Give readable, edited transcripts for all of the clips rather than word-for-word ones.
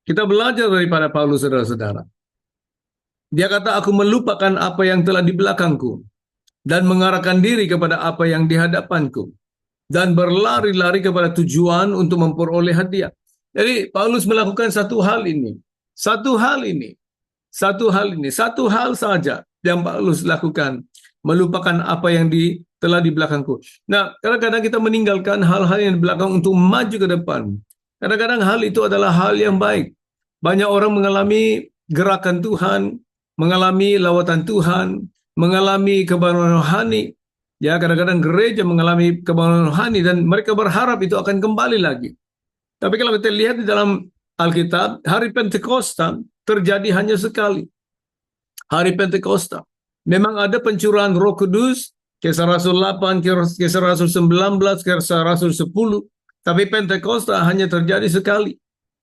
Kita belajar daripada Paulus, saudara-saudara. Dia kata, aku melupakan apa yang telah di belakangku dan mengarahkan diri kepada apa yang di hadapanku dan berlari-lari kepada tujuan untuk memperoleh hadiah. Jadi Paulus melakukan satu hal ini. Satu hal ini. Satu hal ini. Satu hal saja yang Paulus lakukan. Melupakan apa yang telah di belakangku. Nah, kadang-kadang kita meninggalkan hal-hal yang di belakang untuk maju ke depan. Kadang-kadang hal itu adalah hal yang baik. Banyak orang mengalami gerakan Tuhan, mengalami lawatan Tuhan, mengalami kebaruan rohani. Ya, kadang-kadang gereja mengalami kebaruan rohani dan mereka berharap itu akan kembali lagi. Tapi kalau kita lihat di dalam Alkitab, hari Pentakosta terjadi hanya sekali. Hari Pentakosta. Memang ada pencurahan Roh Kudus, Kisah Rasul 8, Kisah Rasul 19, Kisah Rasul 10, tapi Pentakosta hanya terjadi sekali.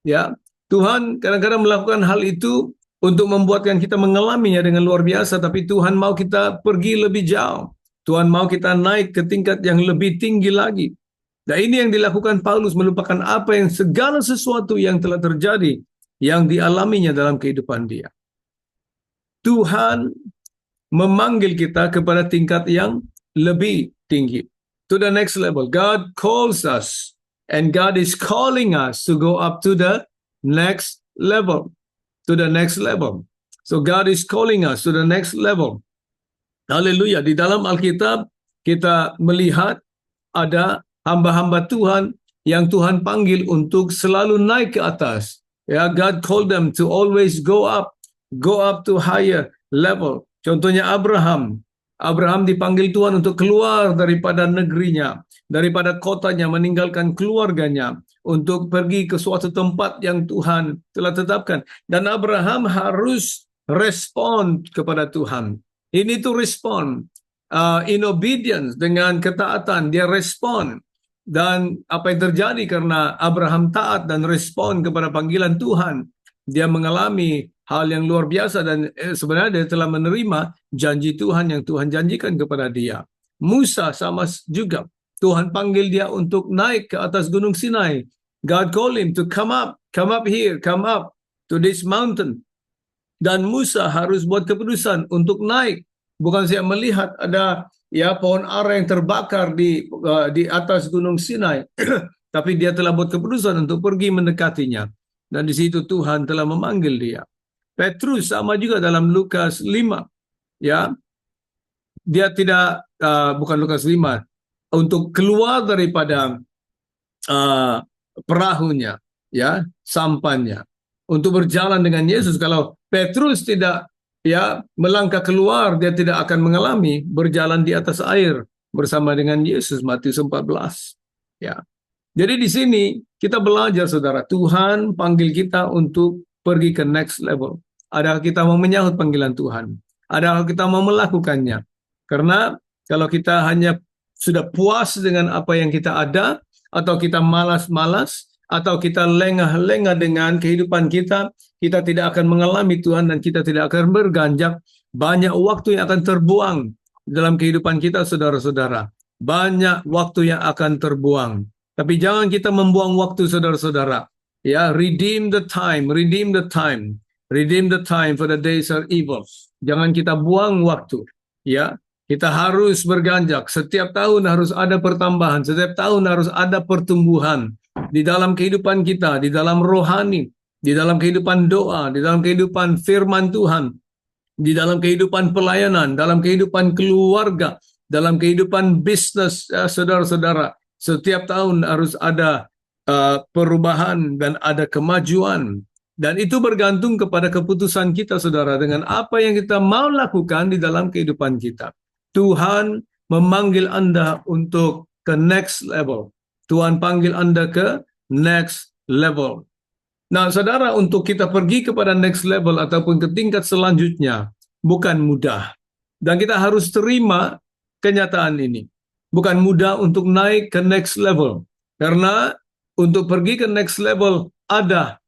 Ya, Tuhan kadang-kadang melakukan hal itu untuk membuatkan kita mengalaminya dengan luar biasa, tapi Tuhan mau kita pergi lebih jauh. Tuhan mau kita naik ke tingkat yang lebih tinggi lagi. Nah, ini yang dilakukan Paulus, melupakan apa yang segala sesuatu yang telah terjadi, yang dialaminya dalam kehidupan dia. Tuhan memanggil kita kepada tingkat yang lebih tinggi. To the next level. God calls us and God is calling us to go up to the next level. To the next level. So God is calling us to the next level. Haleluya. Di dalam Alkitab kita melihat ada hamba-hamba Tuhan yang Tuhan panggil untuk selalu naik ke atas. Ya, God called them to always go up to higher level. Contohnya Abraham. Abraham dipanggil Tuhan untuk keluar daripada negerinya, daripada kotanya, meninggalkan keluarganya, untuk pergi ke suatu tempat yang Tuhan telah tetapkan. Dan Abraham harus respon kepada Tuhan. Ini tuh respon. In obedience, dengan ketaatan, dia respon. Dan apa yang terjadi karena Abraham taat dan respon kepada panggilan Tuhan, dia mengalami hal yang luar biasa dan sebenarnya dia telah menerima janji Tuhan yang Tuhan janjikan kepada dia. Musa sama juga. Tuhan panggil dia untuk naik ke atas Gunung Sinai. God called him to come up here, come up to this mountain. Dan Musa harus buat keputusan untuk naik. Bukan saya melihat ada pohon ara yang terbakar di atas Gunung Sinai, tapi dia telah buat keputusan untuk pergi mendekatinya. Dan di situ Tuhan telah memanggil dia. Petrus sama juga dalam Lukas 5. Ya, dia tidak bukan Lukas 5 untuk keluar daripada perahunya, ya, sampannya untuk berjalan dengan Yesus. Kalau Petrus tidak melangkah keluar, dia tidak akan mengalami berjalan di atas air bersama dengan Yesus. Matius 14. Ya. Jadi di sini kita belajar, saudara, Tuhan panggil kita untuk pergi ke next level. Adakah kita mau menyahut panggilan Tuhan? Adakah kita mau melakukannya? Karena kalau kita hanya sudah puas dengan apa yang kita ada, atau kita malas-malas, atau kita lengah-lengah dengan kehidupan kita, kita tidak akan mengalami Tuhan dan kita tidak akan berganjak. Banyak waktu yang akan terbuang dalam kehidupan kita, saudara-saudara. Banyak waktu yang akan terbuang. Tapi jangan kita membuang waktu, saudara-saudara. Ya, redeem the time, redeem the time. Redeem the time, for the days are evil. Jangan kita buang waktu. Ya, kita harus berganjak. Setiap tahun harus ada pertambahan. Setiap tahun harus ada pertumbuhan di dalam kehidupan kita, di dalam rohani, di dalam kehidupan doa, di dalam kehidupan firman Tuhan, di dalam kehidupan pelayanan, dalam kehidupan keluarga, dalam kehidupan bisnis, saudara-saudara. Setiap tahun harus ada perubahan dan ada kemajuan. Dan itu bergantung kepada keputusan kita, saudara, dengan apa yang kita mau lakukan di dalam kehidupan kita. Tuhan memanggil Anda untuk ke next level. Tuhan panggil Anda ke next level. Nah, saudara, untuk kita pergi kepada next level ataupun ke tingkat selanjutnya, bukan mudah. Dan kita harus terima kenyataan ini. Bukan mudah untuk naik ke next level. Karena untuk pergi ke next level ada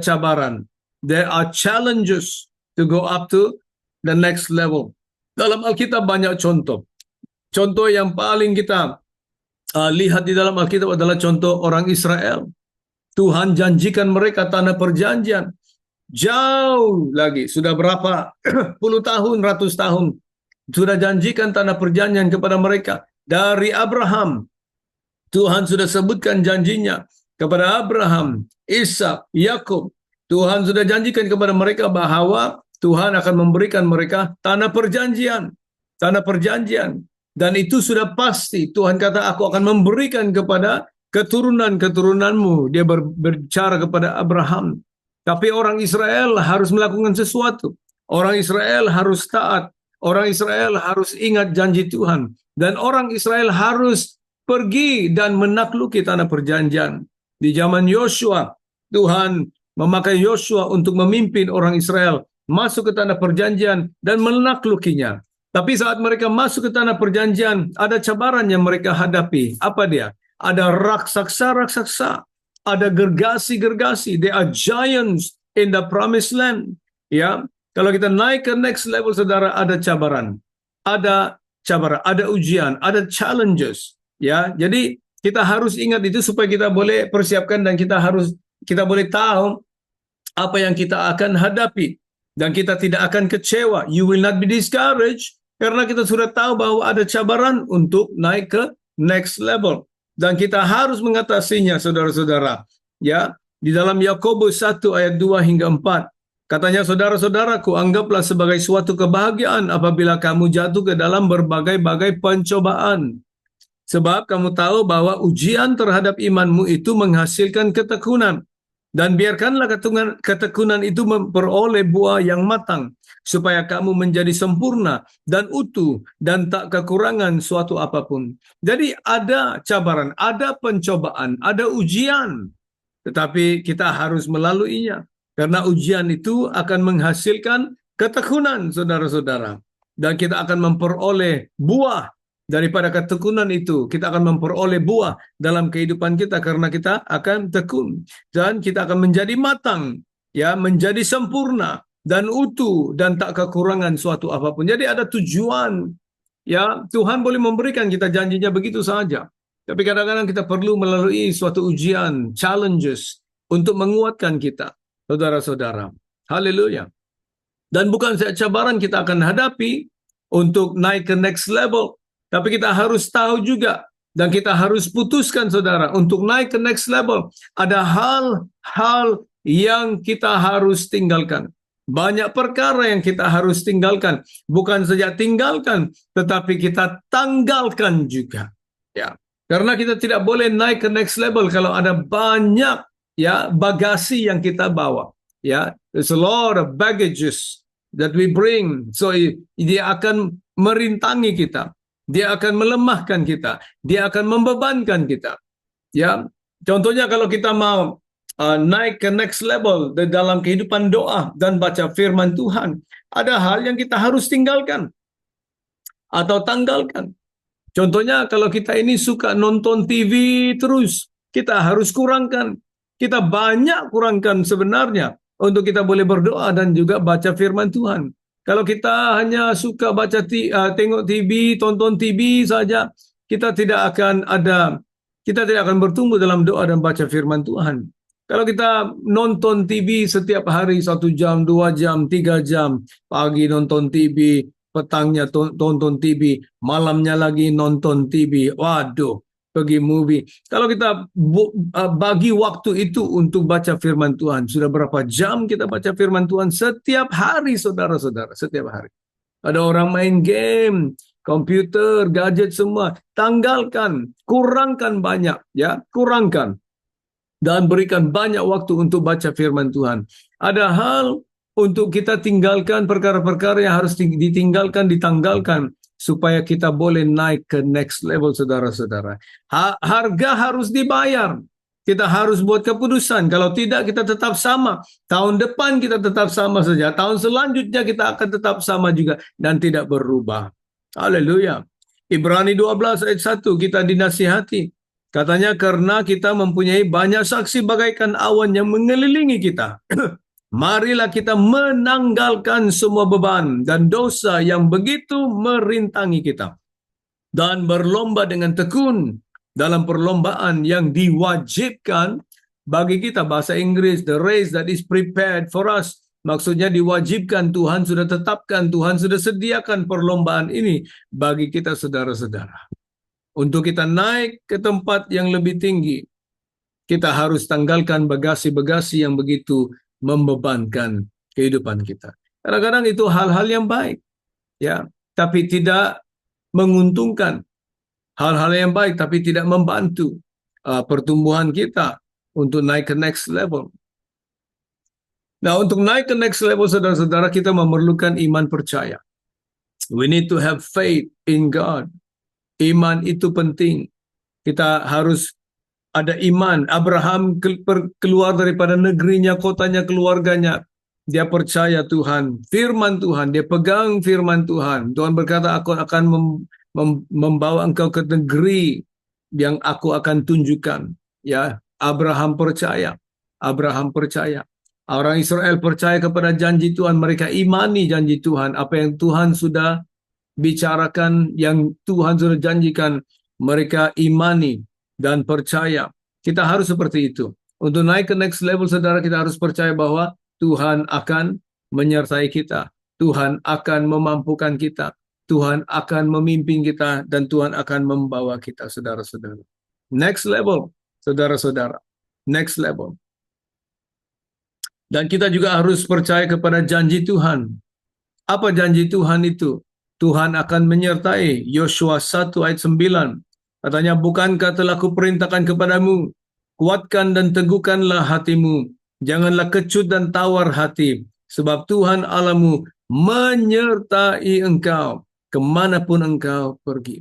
cabaran. There are challenges to go up to the next level. Dalam Alkitab banyak contoh. Contoh yang paling kita lihat di dalam Alkitab adalah contoh orang Israel. Tuhan janjikan mereka tanah perjanjian. Jauh lagi, sudah berapa puluh tahun, ratus tahun, sudah janjikan tanah perjanjian kepada mereka. Dari Abraham, Tuhan sudah sebutkan janjinya kepada Abraham, Ishak, Yakub. Tuhan sudah janjikan kepada mereka bahwa Tuhan akan memberikan mereka tanah perjanjian. Tanah perjanjian. Dan itu sudah pasti. Tuhan kata, aku akan memberikan kepada keturunan-keturunanmu. Dia berbicara kepada Abraham. Tapi orang Israel harus melakukan sesuatu. Orang Israel harus taat. Orang Israel harus ingat janji Tuhan. Dan orang Israel harus pergi dan menakluki tanah perjanjian. Di zaman Yosua, Tuhan memakai Yosua untuk memimpin orang Israel masuk ke tanah perjanjian dan menaklukinya. Tapi saat mereka masuk ke tanah perjanjian, ada cabaran yang mereka hadapi. Apa dia? Ada raksasa-raksasa, ada gergasi-gergasi. They are giants in the promised land. Ya, kalau kita naik ke next level, saudara, ada cabaran, ada ujian, ada challenges. Ya, jadi kita harus ingat itu supaya kita boleh persiapkan dan kita boleh tahu apa yang kita akan hadapi dan kita tidak akan kecewa. You will not be discouraged karena kita sudah tahu bahwa ada cabaran untuk naik ke next level dan kita harus mengatasinya, saudara-saudara. Ya, di dalam Yakobus 1 ayat 2 hingga 4 katanya, saudara-saudaraku, anggaplah sebagai suatu kebahagiaan apabila kamu jatuh ke dalam berbagai-bagai pencobaan. Sebab kamu tahu bahwa ujian terhadap imanmu itu menghasilkan ketekunan. Dan biarkanlah ketekunan itu memperoleh buah yang matang, supaya kamu menjadi sempurna dan utuh dan tak kekurangan suatu apapun. Jadi ada cabaran, ada pencobaan, ada ujian. Tetapi kita harus melaluinya. Karena ujian itu akan menghasilkan ketekunan, saudara-saudara. Dan kita akan memperoleh buah. Daripada ketekunan itu, kita akan memperoleh buah dalam kehidupan kita karena kita akan tekun dan kita akan menjadi matang, ya, menjadi sempurna dan utuh dan tak kekurangan suatu apapun. Jadi ada tujuan, ya. Tuhan boleh memberikan kita janjinya begitu saja. Tapi kadang-kadang kita perlu melalui suatu ujian, challenges untuk menguatkan kita, saudara-saudara. Haleluya. Dan bukan saja cabaran kita akan hadapi untuk naik ke next level. Tapi kita harus tahu juga dan kita harus putuskan, saudara, untuk naik ke next level. Ada hal-hal yang kita harus tinggalkan. Banyak perkara yang kita harus tinggalkan. Bukan saja tinggalkan, tetapi kita tanggalkan juga. Ya, karena kita tidak boleh naik ke next level kalau ada banyak, ya, bagasi yang kita bawa. Ya, there's a lot of baggages that we bring. So dia akan merintangi kita. Dia akan melemahkan kita. Dia akan membebankan kita. Ya, contohnya kalau kita mau naik ke next level dalam kehidupan doa dan baca firman Tuhan, ada hal yang kita harus tinggalkan atau tanggalkan. Contohnya kalau kita ini suka nonton TV terus, kita harus kurangkan. Kita banyak kurangkan sebenarnya untuk kita boleh berdoa dan juga baca firman Tuhan. Kalau kita hanya suka tengok TV, tonton TV saja, kita tidak akan bertumbuh dalam doa dan baca firman Tuhan. Kalau kita nonton TV setiap hari 1 jam, 2 jam, 3 jam, pagi nonton TV, petangnya tonton TV, malamnya lagi nonton TV, waduh, pergi movie. Kalau kita bagi waktu itu untuk baca firman Tuhan, sudah berapa jam kita baca firman Tuhan setiap hari, saudara-saudara, setiap hari. Ada orang main game, komputer, gadget semua. Tanggalkan, kurangkan banyak, ya, kurangkan. Dan berikan banyak waktu untuk baca firman Tuhan. Ada hal untuk kita tinggalkan, perkara-perkara yang harus ditinggalkan, ditanggalkan, supaya kita boleh naik ke next level, saudara-saudara. Harga harus dibayar. Kita harus buat keputusan. Kalau tidak, kita tetap sama. Tahun depan kita tetap sama saja. Tahun selanjutnya kita akan tetap sama juga dan tidak berubah. Haleluya. Ibrani 12 ayat 1 kita dinasihati. Katanya karena kita mempunyai banyak saksi bagaikan awan yang mengelilingi kita. Marilah kita menanggalkan semua beban dan dosa yang begitu merintangi kita. Dan berlomba dengan tekun dalam perlombaan yang diwajibkan Bagi kita bahasa Inggris, the race that is prepared for us. Maksudnya diwajibkan, Tuhan sudah tetapkan, Tuhan sudah sediakan perlombaan ini bagi kita saudara-saudara. Untuk kita naik ke tempat yang lebih tinggi, kita harus tanggalkan bagasi-bagasi yang begitu membebankan kehidupan kita. Kadang-kadang itu hal-hal yang baik, ya, tapi tidak menguntungkan. Hal-hal yang baik tapi tidak membantu pertumbuhan kita untuk naik ke next level. Nah, untuk naik ke next level, saudara-saudara, kita memerlukan iman percaya. We need to have faith in God. Iman itu penting. Kita harus ada iman. Abraham keluar daripada negerinya, kotanya, keluarganya. Dia percaya Tuhan, firman Tuhan, dia pegang firman Tuhan. Tuhan berkata, aku akan membawa engkau ke negeri yang aku akan tunjukkan. Ya, Abraham percaya. Abraham percaya. Orang Israel percaya kepada janji Tuhan. Mereka imani janji Tuhan. Apa yang Tuhan sudah bicarakan, yang Tuhan sudah janjikan, mereka imani dan percaya. Kita harus seperti itu. Untuk naik ke next level, saudara, kita harus percaya bahwa Tuhan akan menyertai kita. Tuhan akan memampukan kita. Tuhan akan memimpin kita dan Tuhan akan membawa kita, saudara-saudara. Next level, saudara-saudara. Next level. Dan kita juga harus percaya kepada janji Tuhan. Apa janji Tuhan itu? Tuhan akan menyertai. Yosua 1 ayat 9. Katanya, bukankah telah kuperintahkan kepadamu, kuatkan dan teguhkanlah hatimu. Janganlah kecut dan tawar hati. Sebab Tuhan Allahmu menyertai engkau kemanapun engkau pergi.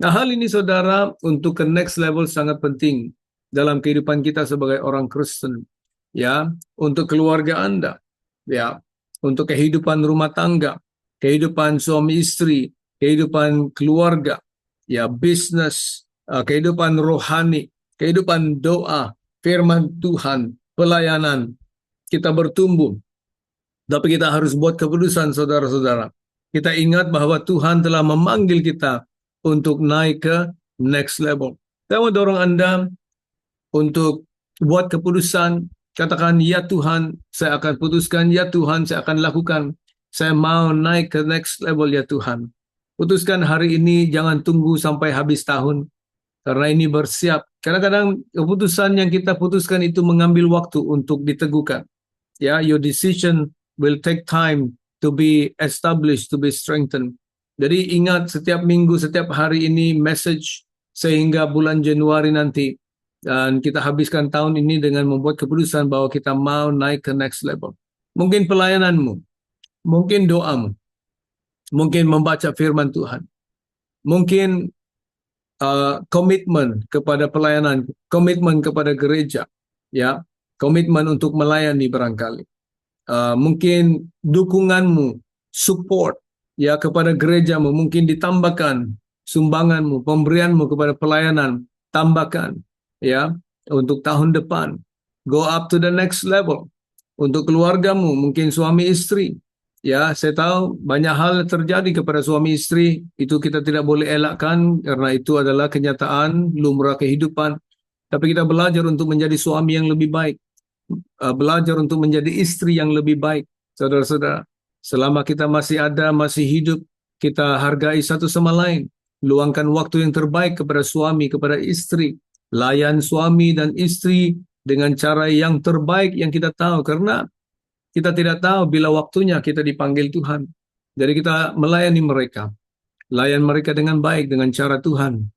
Nah, hal ini, saudara, untuk ke next level sangat penting dalam kehidupan kita sebagai orang Kristen. Ya, untuk keluarga Anda, ya, untuk kehidupan rumah tangga, kehidupan suami istri, kehidupan keluarga, ya, bisnis, kehidupan rohani, kehidupan doa, firman Tuhan, pelayanan, kita bertumbuh. Tapi kita harus buat keputusan, saudara-saudara. Kita ingat bahwa Tuhan telah memanggil kita untuk naik ke next level. Saya mau dorong Anda untuk buat keputusan. Katakan, ya Tuhan, saya akan putuskan. Ya Tuhan, saya akan lakukan. Saya mau naik ke next level, ya Tuhan. Putuskan hari ini, jangan tunggu sampai habis tahun. Karena ini bersiap. Kadang-kadang keputusan yang kita putuskan itu mengambil waktu untuk diteguhkan. Ya, your decision will take time to be established, to be strengthened. Jadi ingat, setiap minggu, setiap hari ini message sehingga bulan Januari nanti. Dan kita habiskan tahun ini dengan membuat keputusan bahwa kita mau naik ke next level. Mungkin pelayananmu, mungkin doamu, mungkin membaca firman Tuhan, mungkin komitmen kepada pelayanan, komitmen kepada gereja, ya, komitmen untuk melayani barangkali. Mungkin dukunganmu, support, ya, kepada gerejamu, mungkin ditambahkan sumbanganmu, pemberianmu kepada pelayanan, tambahkan. Ya, untuk tahun depan, go up to the next level. Untuk keluargamu, mungkin suami istri, ya, saya tahu banyak hal terjadi kepada suami istri, itu kita tidak boleh elakkan karena itu adalah kenyataan lumrah kehidupan. Tapi kita belajar untuk menjadi suami yang lebih baik, belajar untuk menjadi istri yang lebih baik, saudara-saudara. Selama kita masih ada, masih hidup, kita hargai satu sama lain, luangkan waktu yang terbaik kepada suami, kepada istri. Layan suami dan istri dengan cara yang terbaik yang kita tahu, karena kita tidak tahu bila waktunya kita dipanggil Tuhan. Jadi kita melayani mereka, layan mereka dengan baik, dengan cara Tuhan.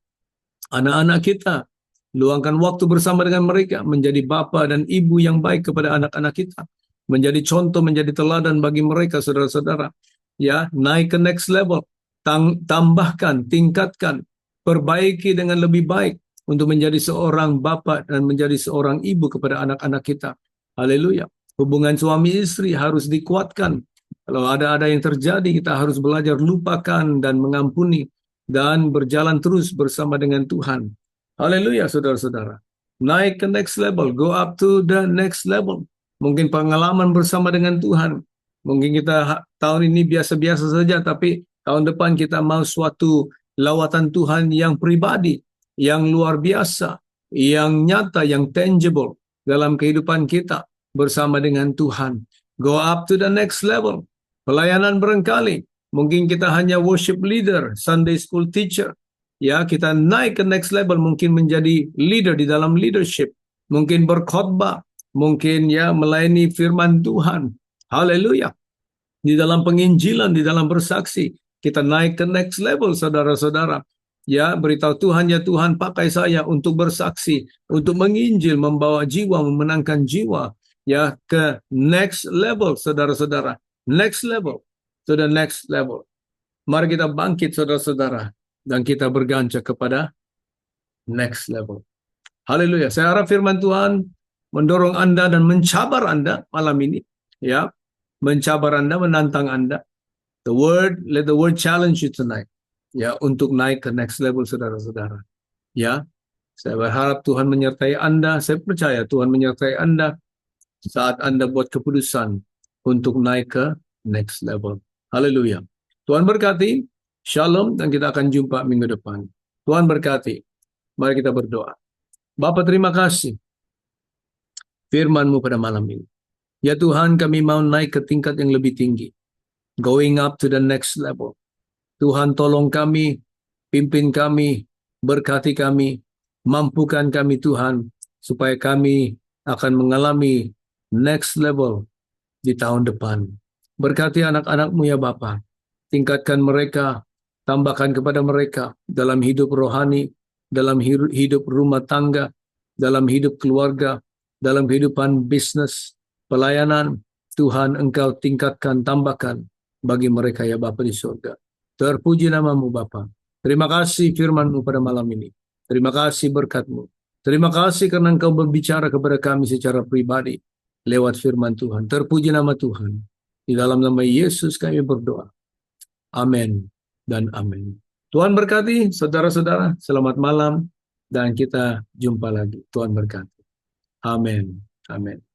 Anak-anak kita, luangkan waktu bersama dengan mereka, menjadi bapa dan ibu yang baik kepada anak-anak kita, menjadi contoh, menjadi teladan bagi mereka, saudara-saudara. Ya, naik ke next level, tambahkan, tingkatkan, perbaiki dengan lebih baik, untuk menjadi seorang bapa dan menjadi seorang ibu kepada anak-anak kita. Haleluya. Hubungan suami istri harus dikuatkan. Kalau ada yang terjadi, kita harus belajar lupakan dan mengampuni dan berjalan terus bersama dengan Tuhan. Haleluya, saudara-saudara. Naik ke next level, go up to the next level. Mungkin pengalaman bersama dengan Tuhan. Mungkin kita tahun ini biasa-biasa saja, tapi tahun depan kita mau suatu lawatan Tuhan yang pribadi, yang luar biasa, yang nyata, yang tangible. dalam kehidupan kita bersama dengan Tuhan. Go up to the next level. Pelayanan berengkali. Mungkin kita hanya worship leader, Sunday school teacher. Ya, kita naik ke next level, mungkin menjadi leader di dalam leadership. Mungkin berkhotbah, mungkin ya melayani firman Tuhan. Haleluya. Di dalam penginjilan, di dalam bersaksi, kita naik ke next level, saudara-saudara. Ya, beritahu Tuhan, ya Tuhan, pakai saya untuk bersaksi, untuk menginjil, membawa jiwa, memenangkan jiwa, ya, ke next level, saudara-saudara. Next level, to the next level. Mari kita bangkit, saudara-saudara, dan kita berganjak kepada next level. Haleluya. Saya harap firman Tuhan mendorong Anda dan mencabar Anda malam ini. Ya, mencabar Anda, menantang Anda. Let the word challenge you tonight. Ya, untuk naik ke next level, saudara-saudara. Ya, saya berharap Tuhan menyertai Anda. Saya percaya Tuhan menyertai Anda saat Anda buat keputusan untuk naik ke next level. Haleluya. Tuhan berkati. Shalom, dan kita akan jumpa minggu depan. Tuhan berkati. Mari kita berdoa. Bapa, terima kasih firman-Mu pada malam ini. Ya Tuhan, kami mau naik ke tingkat yang lebih tinggi. Going up to the next level. Tuhan, tolong kami, pimpin kami, berkati kami, mampukan kami Tuhan, supaya kami akan mengalami next level di tahun depan. Berkati anak-anak-Mu ya Bapa. Tingkatkan mereka, tambahkan kepada mereka dalam hidup rohani, dalam hidup rumah tangga, dalam hidup keluarga, dalam kehidupan bisnis, pelayanan. Tuhan, Engkau tingkatkan, tambahkan bagi mereka ya Bapa di surga. Terpuji nama-Mu Bapa. Terima kasih firman-Mu pada malam ini. Terima kasih berkat-Mu. Terima kasih karena Engkau berbicara kepada kami secara pribadi lewat firman Tuhan. Terpuji nama Tuhan. Di dalam nama Yesus kami berdoa. Amin dan amin. Tuhan berkati saudara-saudara. Selamat malam dan kita jumpa lagi. Tuhan berkati. Amin. Amin.